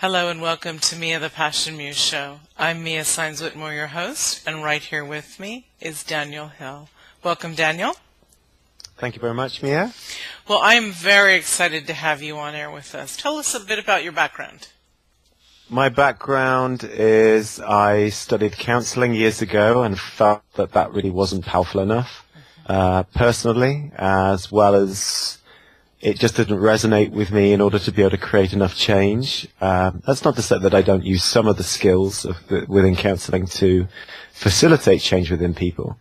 Hello and welcome to Mia the Passion Muse Show. I'm Mia Sines-Whitmore, your host, and right here with me is Daniel Hill. Welcome, Daniel. Thank you very much, Mia. Well, I am very excited to have you on air with us. Tell us a bit about your background. My background is I studied counselling years ago and felt that that really wasn't powerful enough personally, as well as it just didn't resonate with me in order to be able to create enough change. That's not to say that I don't use some of the skills within counselling to facilitate change within people,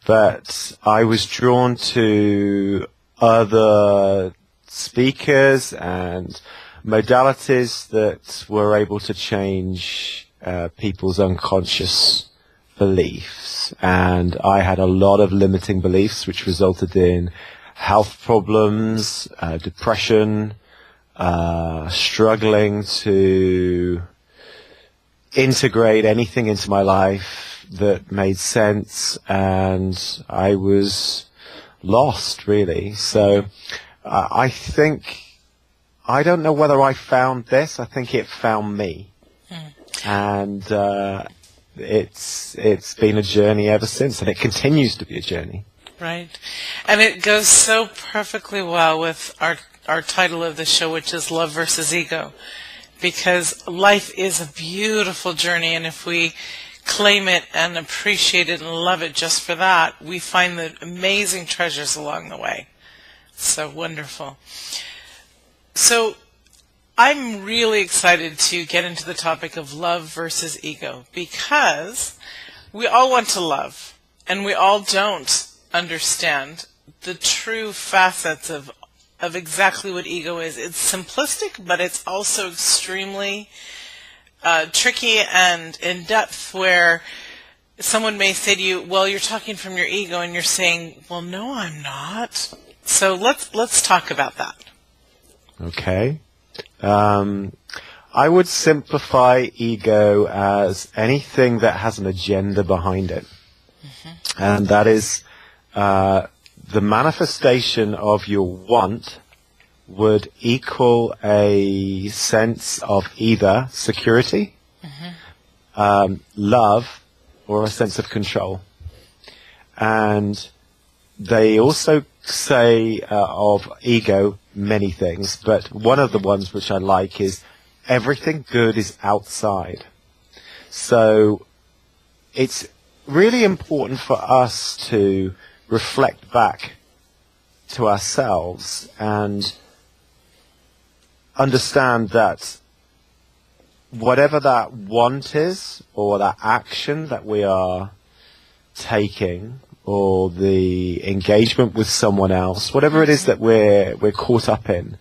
but I was drawn to other speakers and modalities that were able to change people's unconscious beliefs. And I had a lot of limiting beliefs, which resulted in health problems, depression, struggling to integrate anything into my life that made sense, and I was lost, really. So I don't know whether I found this. I think it found me. And it's been a journey ever since, and it continues to be a journey. Right. And it goes so perfectly well with our title of the show, which is Love versus Ego, because life is a beautiful journey, and if we claim it and appreciate it and love it just for that, we find the amazing treasures along the way. So wonderful. So I'm really excited to get into the topic of love versus ego, because we all want to love, and we all don't understand the true facets of exactly what ego is. It's simplistic, but it's also extremely tricky and in depth, where someone may say to you, well, you're talking from your ego, and you're saying, well, no, I'm not. So let's talk about that. Okay. I would simplify ego as anything that has an agenda behind it. Mm-hmm. And that is the manifestation of your want would equal a sense of either security, mm-hmm. Love, or a sense of control. And they also say of ego many things, but one of the ones which I like is everything good is outside. So it's really important for us to reflect back to ourselves and understand that whatever that want is, or that action that we are taking, or the engagement with someone else, whatever it is that we're caught up in,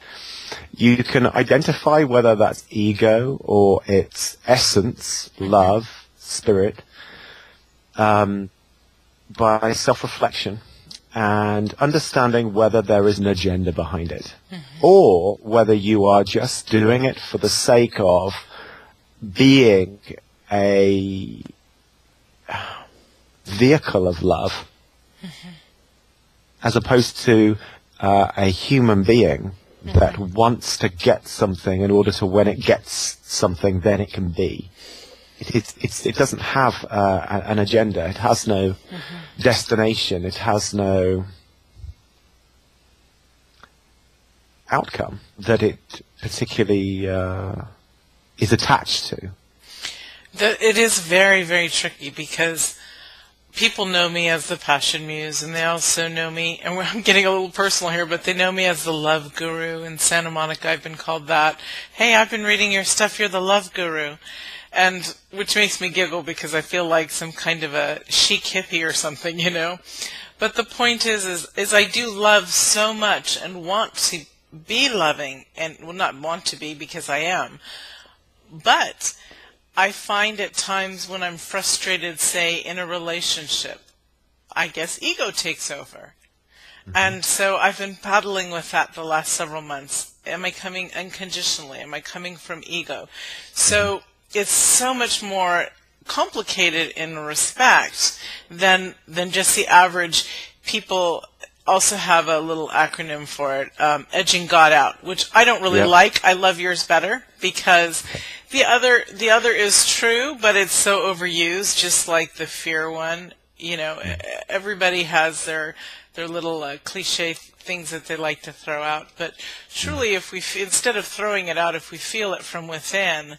you can identify whether that's ego or its essence, love, spirit, by self-reflection and understanding whether there is an agenda behind it, mm-hmm. or whether you are just doing it for the sake of being a vehicle of love, mm-hmm. as opposed to a human being, mm-hmm. that wants to get something in order to, when it gets something, then it can be. It doesn't have an agenda. It has no mm-hmm. destination. It has no outcome that it particularly is attached to. It is very, very tricky, because people know me as the Passion Muse, and they also know me, and I'm getting a little personal here, but they know me as the Love Guru. In Santa Monica, I've been called that. Hey, I've been reading your stuff. You're the Love Guru. And which makes me giggle, because I feel like some kind of a chic hippie or something, you know. But the point is I do love so much and want to be loving, and well, not want to be, because I am. But I find at times when I'm frustrated, say in a relationship, I guess ego takes over. Mm-hmm. And so I've been battling with that the last several months. Am I coming unconditionally? Am I coming from ego? So it's so much more complicated in respect than just the average. People also have a little acronym for it, edging God out, which I don't really like. I love yours better, because The other is true, but it's so overused, just like the fear one. Everybody has their little cliche things that they like to throw out. But truly, if we instead of throwing it out, if we feel it from within,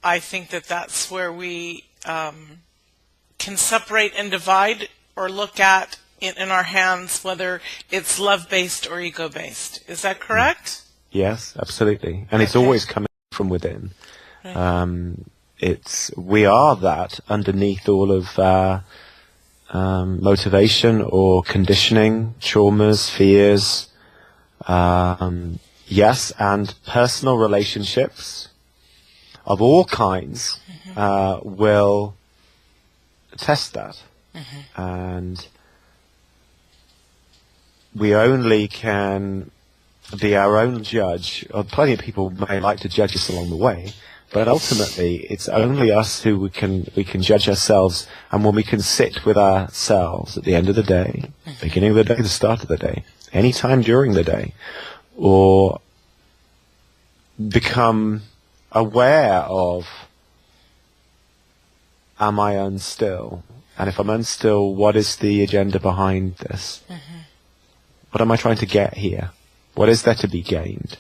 I think that's where we can separate and divide, or look at in our hands whether it's love-based or ego-based. Is that correct? Yes, absolutely. And it's always coming from within. Right. We are that underneath all of motivation or conditioning, traumas, fears, yes, and personal relationships of all kinds will test that. And we only can be our own judge. Plenty of people may like to judge us along the way, but ultimately it's only us who we can judge ourselves. And when we can sit with ourselves at the end of the day, beginning of the day, the start of the day, any time during the day, or become aware of, am I unstill? And if I'm unstill, what is the agenda behind this? What am I trying to get here? What is there to be gained?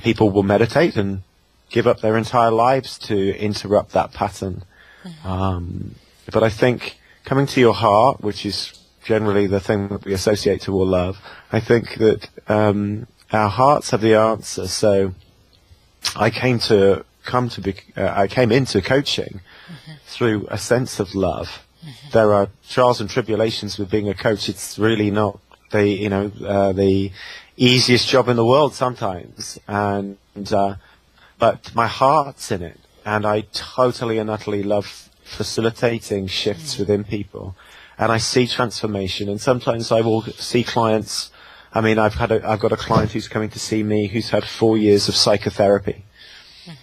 People will meditate and give up their entire lives to interrupt that pattern. But I think coming to your heart, which is generally the thing that we associate to all love, I think that our hearts have the answer. So I came into coaching through a sense of love. There are trials and tribulations with being a coach. It's really not the easiest job in the world sometimes, but my heart's in it, and I totally and utterly love facilitating shifts within people, and I see transformation. And sometimes I will see clients. I mean, I've got a client who's coming to see me who's had 4 years of psychotherapy,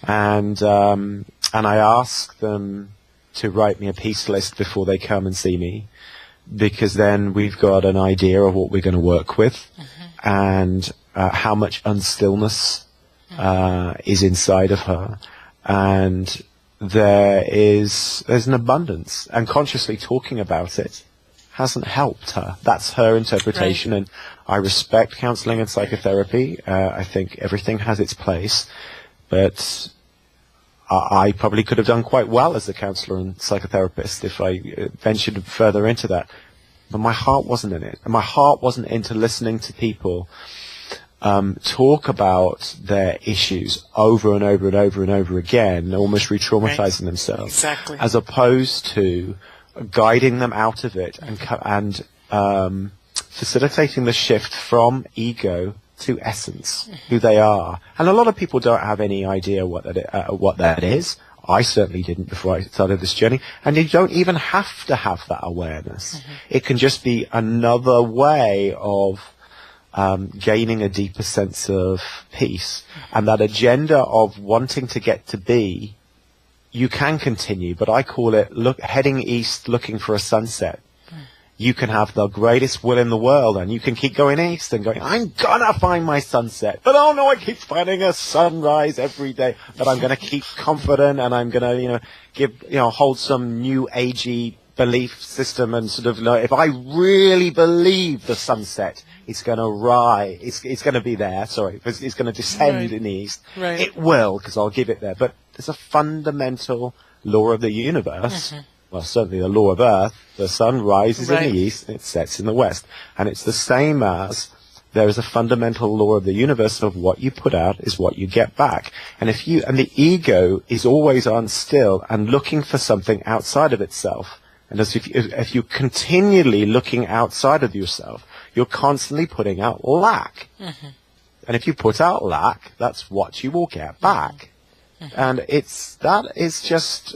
and I ask them to write me a piece list before they come and see me, because then we've got an idea of what we're going to work with, and how much unstillness is inside of her, and there's an abundance, and consciously talking about it hasn't helped her. That's her interpretation, right. And I respect counseling and psychotherapy. I think everything has its place, but I probably could have done quite well as a counselor and psychotherapist if I ventured further into that. But my heart wasn't in it. And my heart wasn't into listening to people talk about their issues over and over and over and over again, almost re-traumatizing themselves. Exactly. As opposed to guiding them out of it and facilitating the shift from ego to essence, who they are. And a lot of people don't have any idea what that is. I certainly didn't before I started this journey. And you don't even have to have that awareness. It can just be another way of gaining a deeper sense of peace. And that agenda of wanting to get to be, you can continue, but I call it heading east looking for a sunset. You can have the greatest will in the world, and you can keep going east and going, I'm gonna find my sunset. But oh no, I keep finding a sunrise every day. But I'm gonna keep confident, and I'm gonna, hold some new agey belief system, and sort of, if I really believe the sunset, it's gonna rise. It's gonna be there. Sorry, it's gonna descend in the east. Right. It will, because I'll give it there. But there's a fundamental law of the universe. Well, certainly the law of Earth, the sun rises in the east and it sets in the west. And it's the same as there is a fundamental law of the universe of what you put out is what you get back. And the ego is always unstill and looking for something outside of itself. And if you're continually looking outside of yourself, you're constantly putting out lack. And if you put out lack, that's what you will get back. And that is just,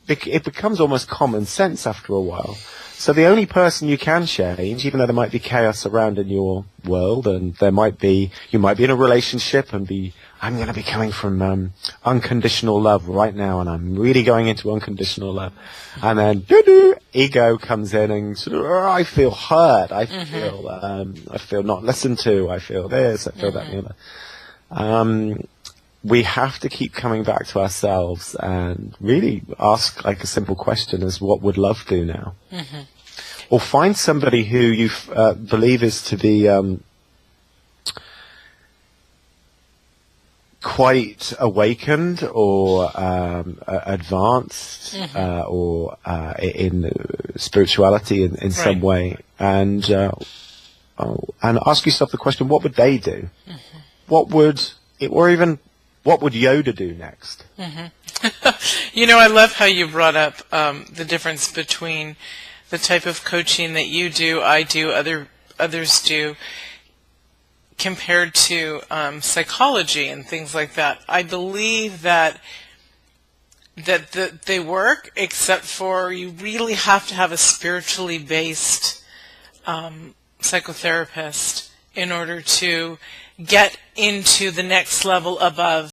it becomes almost common sense after a while. So the only person you can change, even though there might be chaos around in your world, and you might be in a relationship and I'm going to be coming from unconditional love right now, and I'm really going into unconditional love. And then ego comes in and sort of, I feel hurt, I feel not listened to, I feel this, I feel that, we have to keep coming back to ourselves and really ask like a simple question as what would love do now? Mm-hmm. Or find somebody who you believe is to be quite awakened or advanced, mm-hmm. Or in spirituality in some way, and ask yourself the question: what would they do? Mm-hmm. What would Yoda do next? Mm-hmm. I love how you brought up the difference between the type of coaching that you do, I do, others do, compared to psychology and things like that. I believe that they work, except for you really have to have a spiritually based psychotherapist in order to get into the next level above